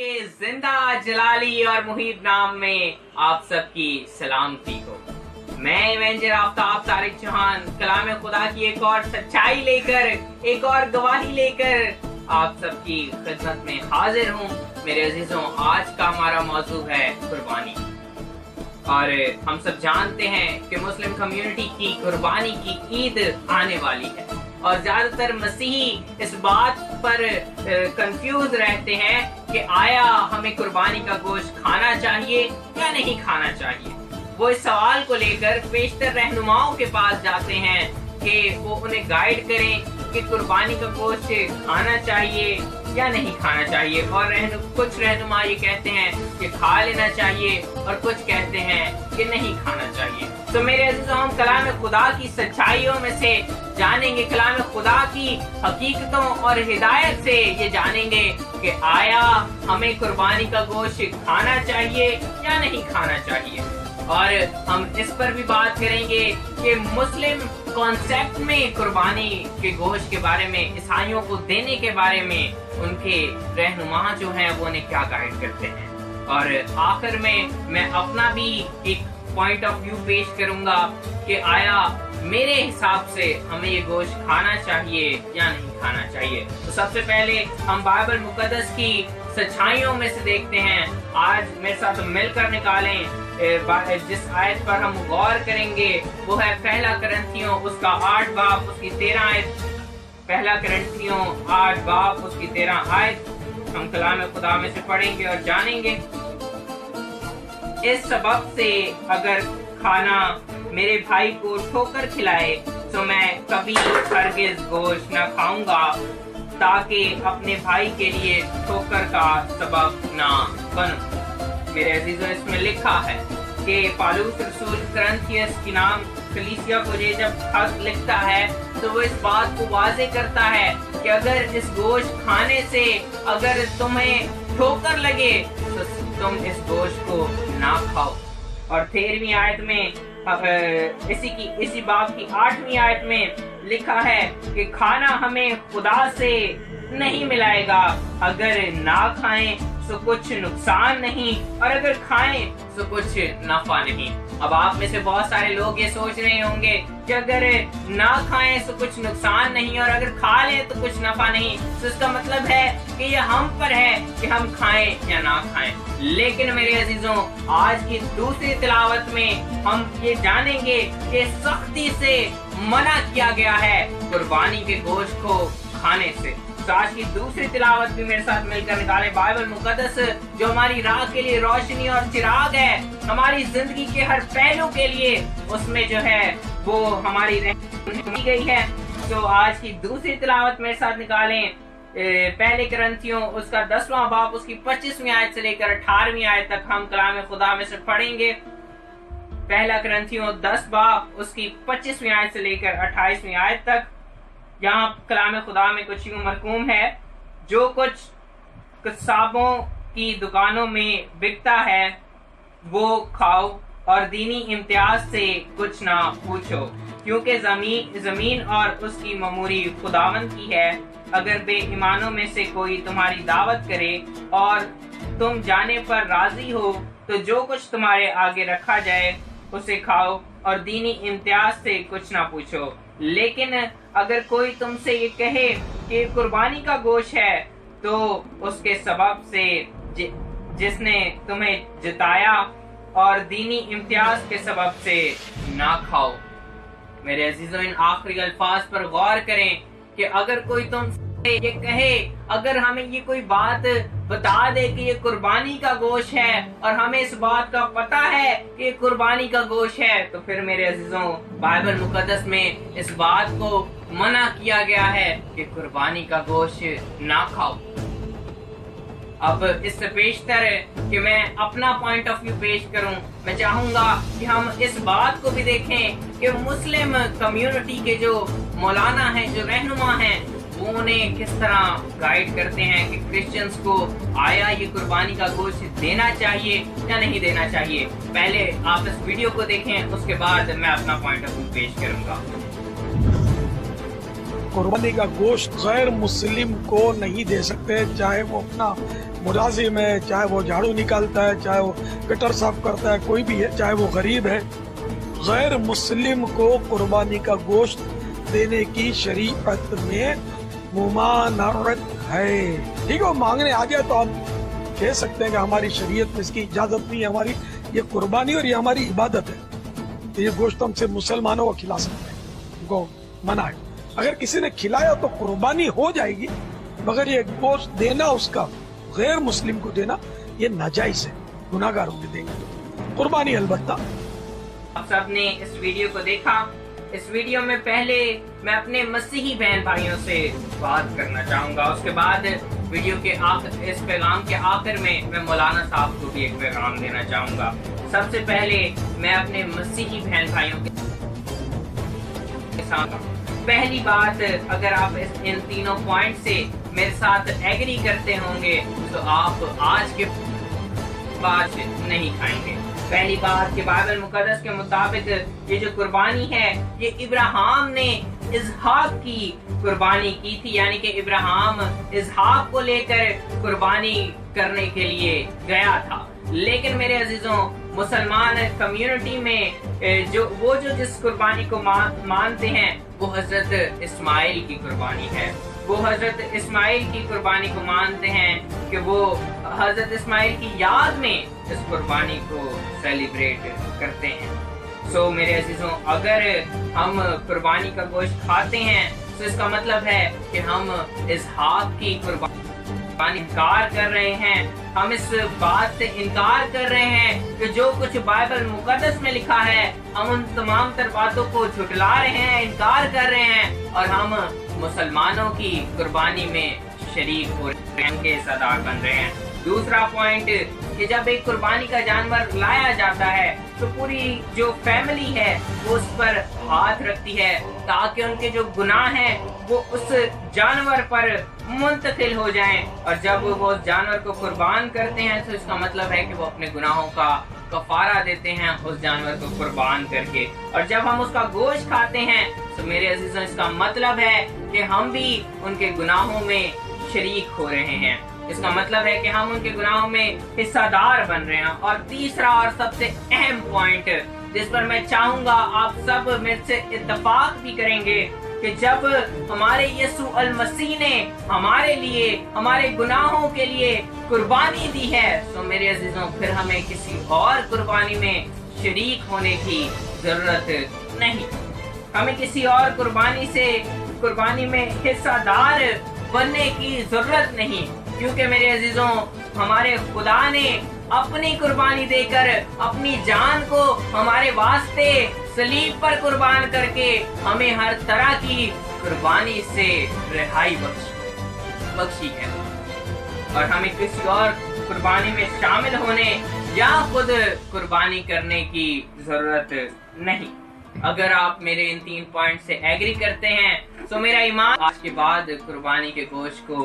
के जिंदा जलाली और मुहिब नाम में आप सबकी सलामती हो। मैं इवेंजर आफ्ताब तारिक चौहान कलाम खुदा की एक और सच्चाई लेकर, एक और गवाही लेकर आप सबकी खिदमत में हाजिर हूँ। मेरे अजीजों, आज का हमारा मौजू है कुर्बानी। और हम सब जानते हैं कि मुस्लिम कम्युनिटी की कुर्बानी की ईद आने वाली है और ज्यादातर मसीही इस बात पर कंफ्यूज रहते हैं कि आया हमें कुर्बानी का गोश्त खाना चाहिए या नहीं खाना चाहिए। वो इस सवाल को लेकर पेशतर रहनुमाओं के पास जाते हैं कि वो उन्हें गाइड करें कि कुर्बानी का गोश्त खाना चाहिए या नहीं खाना चाहिए। और कुछ रहनुमा ये कहते हैं कि खा लेना चाहिए और कुछ कहते हैं कि नहीं खाना चाहिए। तो मेरे अज़ीज़ों, हम कलाम खुदा की सच्चाइयों में से जानेंगे, कलाम खुदा की हकीकतों और हिदायत से ये जानेंगे कि आया हमें कुर्बानी का गोश्त खाना चाहिए या नहीं खाना चाहिए। और हम इस पर भी बात करेंगे कि मुस्लिम कॉन्सेप्ट में कुर्बानी के गोश्त के बारे में, ईसाइयों को देने के बारे में उनके रहनुमा जो हैं वो उन्हें क्या गाइड करते हैं। और आखिर में मैं अपना भी एक पॉइंट ऑफ व्यू पेश करूंगा कि आया मेरे हिसाब से हमें ये गोश्त खाना चाहिए या नहीं खाना चाहिए। तो सबसे पहले हम बाइबल मुकद्दस की सच्चाइयों में से देखते हैं। आज मेरे साथ मिलकर निकालें जिस आयत पर हम गौर करेंगे वो है पहला करंथियों उसका 8 बाब उसकी 13 आयत। पहला करंथियों 8 बाब उसकी 13 आयत हम कलाम खुदा में से पढ़ेंगे और जानेंगे। इस सबब से अगर खाना मेरे भाई को ठोकर खिलाए तो मैं कभी हरगिज गोश्त न खाऊंगा, ताकि अपने भाई के लिए ठोकर का सबब ना बनूं। मेरे अजीजों, इसमें लिखा है कि पौलुस रसूल करंथियस की नाम कलीसिया को ये जब खत लिखता है तो वो इस बात को वाजे करता है कि अगर इस गोश्त खाने से अगर तुम्हें ठोकर लगे तो तुम इस गोश्त को ना खाओ। और 13वीं आयत में इसी बाब की 8वीं आयत में लिखा है कि खाना हमें खुदा से नहीं मिलाएगा, अगर ना खाएं तो कुछ नुकसान नहीं और अगर खाएं तो कुछ नफा नहीं। अब आप में से बहुत सारे लोग ये सोच रहे होंगे कि अगर ना खाएं तो कुछ नुकसान नहीं और अगर खा लें तो कुछ नफा नहीं। तो इसका मतलब है कि ये हम पर है कि हम खाएं या ना खाएं। लेकिन मेरे अजीजों, आज की दूसरी तिलावत में हम ये जानेंगे कि सख्ती से मना किया गया है कुर्बानी के गोश्त को खाने से। तो आज की दूसरी तिलावत भी मेरे साथ मिलकर निकाले। बाइबल मुकद्दस जो हमारी राह के लिए रोशनी और चिराग है, हमारी जिंदगी के हर पहलू के लिए, उसमें जो है वो हमारी रहनुमाई गई है। तो आज की दूसरी तिलावत मेरे साथ निकालें पहले करंथियों उसका 10वां बाब उसकी 25वीं आयत से लेकर 18वीं आयत तक हम कलाम खुदा में से पढ़ेंगे। पहला करंथियों 10 बाब उसकी 25वीं आयत से लेकर 28वीं आयत तक। यहाँ कलाम खुदा में कुछ यूं मरकूम है, जो कुछ कसाबों की दुकानों में बिकता है वो खाओ और दीनी इम्तियाज से कुछ ना पूछो, क्योंकि जमीन और उसकी ममूरी खुदावंद की है। अगर बेईमानों में से कोई तुम्हारी दावत करे और तुम जाने पर राजी हो तो जो कुछ तुम्हारे आगे रखा जाए उसे खाओ और दीनी इम्तियाज से कुछ ना पूछो। लेकिन अगर कोई तुमसे ये कहे कि कुर्बानी का गोश्त है तो उसके सबब से जिसने तुम्हें जिताया और दीनी इम्तियाज के सबब से ना खाओ। मेरे अजीजों, इन आखिरी अल्फाज पर गौर करें कि अगर कोई तुमसे ये कहे, अगर हमें ये कोई बात बता दे कि ये कुर्बानी का गोश्त है और हमें इस बात का पता है कि ये कुर्बानी का गोश्त है, तो फिर मेरे अजीजों, बाइबल मुकद्दस में इस बात को मना किया गया है कि कुर्बानी का गोश्त ना खाओ। अब इससे पेशतर कि मैं अपना पॉइंट ऑफ व्यू पेश करूं, मैं चाहूंगा कि हम इस बात को भी देखें कि मुस्लिम कम्युनिटी के जो मौलाना हैं, जो रहनुमा हैं, वो उन्हें किस तरह गाइड करते हैं कि क्रिश्चियंस को आया ये कुर्बानी का गोश्त देना चाहिए या नहीं देना चाहिए। पहले आप इस वीडियो को देखें, उसके बाद मैं अपना पॉइंट ऑफ व्यू पेश करूंगा। कुर्बानी का गोश्त गैर मुस्लिम को नहीं दे सकते, चाहे वो अपना मुलाजिम है, चाहे वो झाड़ू निकालता है, चाहे वो गटर साफ करता है, कोई भी है, चाहे वो गरीब है। गैर मुस्लिम को कुर्बानी का गोश्त देने की शरीयत में मुमानत है। ठीक है, वो मांगने आ गया तो हम कह सकते हैं कि हमारी शरीयत में इसकी इजाजत नहीं है, हमारी ये कुर्बानी और ये हमारी इबादत है, तो ये गोश्त हमसे मुसलमानों को खिला सकते हैं, उनको मना है। अगर किसी ने खिलाया तो कुर्बानी हो जाएगी, मगर ये गोश्त देना उसका गैर मुस्लिम को देना ये नाजायज है, गुनाहगारों के देंगे। कुर्बानी अलबत्ता। आप सबने इस वीडियो को देखा। इस वीडियो में पहले मैं अपने मसीही बहन भाइयों से बात करना चाहूंगा, उसके बाद वीडियो के इस पैगाम के आखिर में मैं मौलाना साहब को भी एक पैगाम देना चाहूंगा। सबसे पहले मैं अपने मसीही बहन भाइयों के साथ, पहली बात, अगर आप इन तीनों पॉइंट से मेरे साथ एग्री करते होंगे तो आप आज के बाद नहीं खाएंगे। पहली बात कि बाइबल मुकद्दस के मुताबिक ये जो कुर्बानी है ये इब्राहिम ने इसहाक की कुर्बानी की थी, यानी कि इब्राहिम इसहाक को लेकर कुर्बानी करने के लिए गया था। लेकिन मेरे अजीजों, मुसलमान कम्युनिटी में जो जिस कुर्बानी को मानते हैं वो हजरत इस्माइल की कुर्बानी है। वो हजरत इस्माइल की कुर्बानी को मानते हैं कि वो हजरत इस्माइल की याद में इस कुर्बानी को सेलिब्रेट करते हैं। सो मेरे अजीजों, अगर हम कुर्बानी का गोश्त खाते हैं तो इसका मतलब है कि हम इसहाक की कुर्बानी इनकार कर रहे हैं। हम इस बात से इनकार कर रहे हैं कि जो कुछ बाइबल मुकद्दस में लिखा है हम उन तमाम तर बातों को झुटला रहे हैं, इनकार कर रहे हैं, और हम मुसलमानों की कुर्बानी में शरीक हो रहे हैं, के सदार बन रहे हैं। दूसरा पॉइंट कि जब एक कुर्बानी का जानवर लाया जाता है तो पूरी जो फैमिली है वो उस पर हाथ रखती है ताकि उनके जो गुनाह हैं वो उस जानवर पर मुंतकिल हो जाएं, और जब वो उस जानवर को कुर्बान करते हैं तो इसका मतलब है कि वो अपने गुनाहों का कफारा देते हैं उस जानवर को कुर्बान करके। और जब हम उसका गोश्त खाते हैं तो मेरे अजीजों, इसका मतलब है कि हम भी उनके गुनाहों में शरीक हो रहे हैं। इसका मतलब है कि हम उनके गुनाहों में हिस्सादार बन रहे हैं। और तीसरा और सबसे अहम पॉइंट जिस पर मैं चाहूंगा आप सब मेरे से इत्तेफाक भी करेंगे कि जब हमारे यीशु अल मसीह ने हमारे लिए, हमारे गुनाहों के लिए कुर्बानी दी है, तो मेरे अजीजों फिर हमें किसी और कुर्बानी में शरीक होने की जरूरत नहीं। हमें किसी और कुर्बानी में हिस्सादार बनने की जरूरत नहीं, क्योंकि मेरे अजीजों, हमारे खुदा ने अपनी कुर्बानी देकर अपनी जान को हमारे वास्ते सलीब पर कुर्बान करके हमें हर तरह की कुर्बानी से रिहाई बख्शी है, और हमें किसी और कुर्बानी में शामिल होने या खुद कुर्बानी करने की जरूरत नहीं। अगर आप मेरे इन 3 पॉइंट से एग्री करते हैं तो मेरा ईमान आज के बाद कुर्बानी के गोश्त को